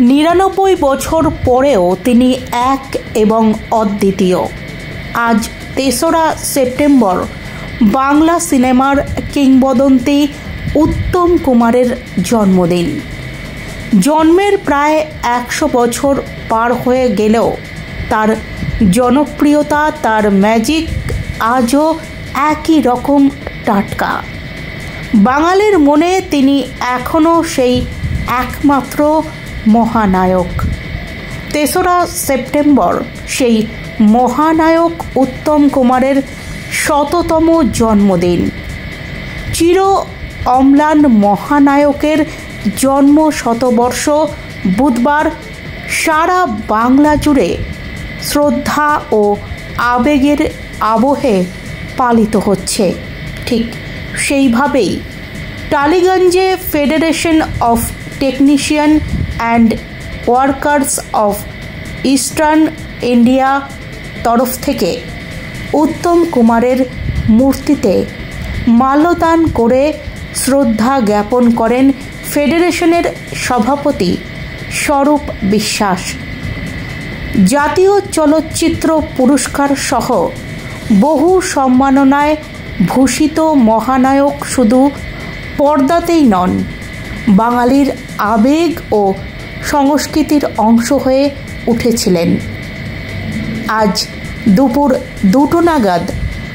৯৯ বছর পরেও তিনি এক এবং অদ্বিতীয়। আজ ৩রা সেপ্টেম্বর বাংলা সিনেমার কিংবদন্তি উত্তম কুমারের জন্মদিন। জন্মের প্রায় ১০০ বছর পার হয়ে গেলেও তার জনপ্রিয়তা, তার ম্যাজিক আজও একই রকম টাটকা। বাঙালির মনে তিনি এখনও সেই একমাত্র মহানায়ক। ৩রা সেপ্টেম্বর সেই মহানায়ক উত্তম কুমারের ১০০তম জন্মদিন। চির অম্লান মহানায়কের জন্ম শতবর্ষ বুধবার সারা বাংলা জুড়ে শ্রদ্ধা ও আবেগের আবহে পালিত হচ্ছে। ঠিক সেইভাবেই টালিগঞ্জে federation of technician and workers of eastern India তরফ থেকে উত্তম কুমারের মূর্তিতে মাল্যদান করে শ্রদ্ধা জ্ঞাপন করেন ফেডারেশনের সভাপতি স্বরূপ বিশ্বাস। জাতীয় চলচ্চিত্র পুরস্কার সহ বহু সম্মাননায় ভূষিত মহানায়ক শুধু পর্দাতেই নন, বাঙালির আবেগ ও সংস্কৃতির অংশ হয়ে উঠেছিলেন। আজ দুপুর 2টো নাগাদ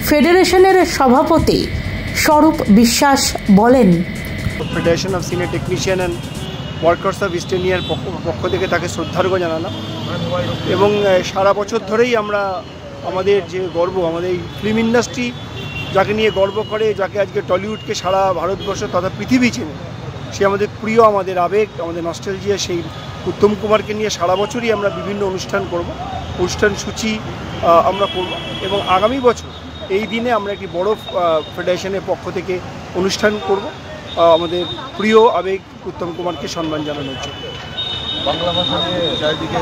ফেডারেশনের সভাপতি স্বরূপ বিশ্বাস বলেন, federation of senior technician and workers of east ইন্ডিয়ার পক্ষ থেকে তাকে শ্রদ্ধার্ঘ্য জানালাম। এবং সারা বছর ধরেই আমরা আমাদের যে গর্ব, আমাদের এই ফিল্ম ইন্ডাস্ট্রি যাকে নিয়ে গর্ব করে, যাকে আজকে টলিউডকে সারা ভারতবর্ষ তথা পৃথিবী চেনে, সে আমাদের প্রিয়, আমাদের আবেগ, আমাদের নস্টালজিয়া, সেই উত্তম কুমারকে নিয়ে সারা বছরই আমরা বিভিন্ন অনুষ্ঠান করব, অনুষ্ঠান সূচি আমরা করব। এবং আগামী বছর এই দিনে আমরা একটি বড় ফেডারেশনের পক্ষ থেকে অনুষ্ঠান করব আমাদের প্রিয় আবেগ উত্তম কুমারকে সম্মান জানানোর জন্য। বাংলা ভাষা নিয়ে চারিদিকে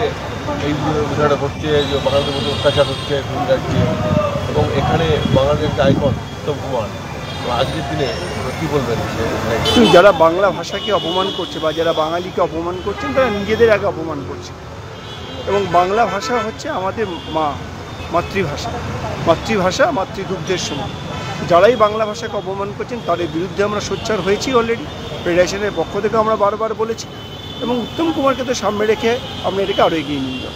এই বিষয়টা ঘটছে, যে বাঙালিদের মধ্যে অত্যাচার হচ্ছে ফিল্ম রাজ্যে, এবং এখানে বাঙালির একটা আইকন উত্তম কুমার। আজকের দিনে কী বলবেন? যারা বাংলা ভাষাকে অপমান করছে বা যারা বাঙালিকে অপমান করছেন, তারা নিজেদের আগে অপমান করছে। এবং বাংলা ভাষা হচ্ছে আমাদের মাতৃভাষা, মাতৃদুগ্ধের সমান। যারাই বাংলা ভাষাকে অপমান করছেন তাদের বিরুদ্ধে আমরা সোচ্চার হয়েছি অলরেডি, ফেডারেশনের পক্ষ থেকে আমরা বারবার বলেছি, এবং উত্তম কুমারকে তো সামনে রেখে আমরা এটাকে আরও এগিয়ে নিয়ে যাব।